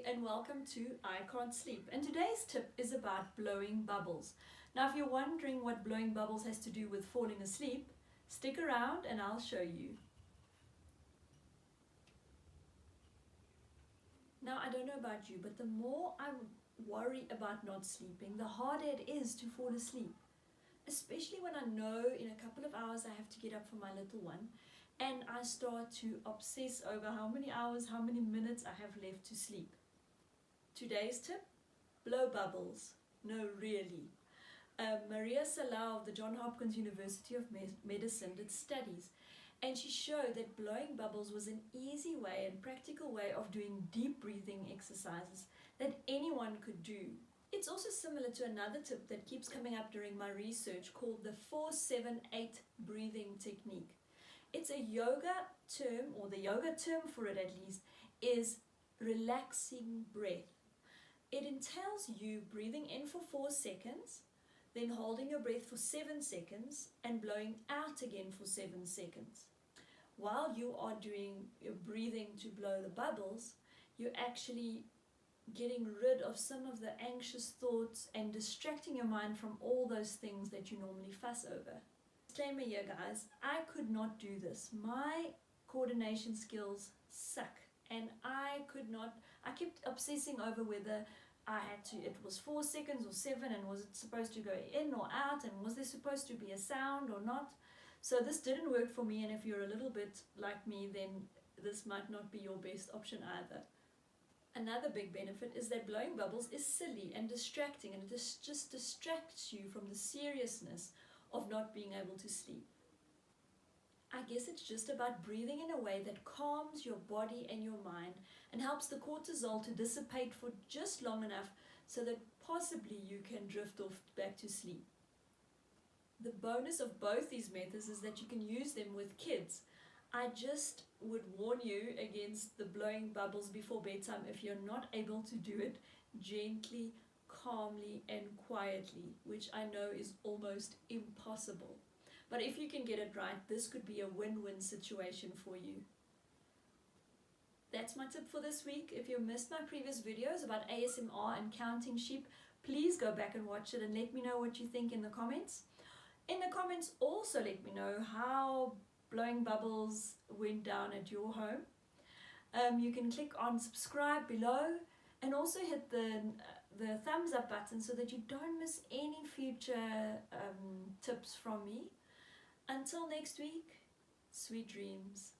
and welcome to I Can't Sleep. And today's tip is about blowing bubbles. Now if you're wondering what blowing bubbles has to do with falling asleep, stick around and I'll show you. Now I don't know about you, but the more I worry about not sleeping, the harder it is to fall asleep. Especially when I know in a couple of hours I have to get up for my little one and I start to obsess over how many hours, how many minutes I have left to sleep. Today's tip, blow bubbles. No, really. Maria Salau of the Johns Hopkins University of Medicine did studies, and she showed that blowing bubbles was an easy way and practical way of doing deep breathing exercises that anyone could do. It's also similar to another tip that keeps coming up during my research called the 4-7-8 breathing technique. It's a yoga term, or the yoga term for it at least, is relaxing breath. It entails you breathing in for 4 seconds, then holding your breath for 7 seconds and blowing out again for 7 seconds. While you are doing your breathing to blow the bubbles, you're actually getting rid of some of the anxious thoughts and distracting your mind from all those things that you normally fuss over. Disclaimer here, guys, I could not do this. My coordination skills suck, and I kept obsessing over whether it was 4 seconds or 7, and was it supposed to go in or out, and was there supposed to be a sound or not. So this didn't work for me, and if you're a little bit like me, then this might not be your best option either. Another big benefit is that blowing bubbles is silly and distracting, and it just distracts you from the seriousness of not being able to sleep. I guess it's just about breathing in a way that calms your body and your mind and helps the cortisol to dissipate for just long enough so that possibly you can drift off back to sleep. The bonus of both these methods is that you can use them with kids. I just would warn you against the blowing bubbles before bedtime if you're not able to do it gently, calmly and quietly, which I know is almost impossible. But if you can get it right, this could be a win-win situation for you. That's my tip for this week. If you missed my previous videos about ASMR and counting sheep, please go back and watch it and let me know what you think in the comments. In the comments also let me know how blowing bubbles went down at your home. You can click on subscribe below and also hit the thumbs up button so that you don't miss any future tips from me. Until next week, sweet dreams.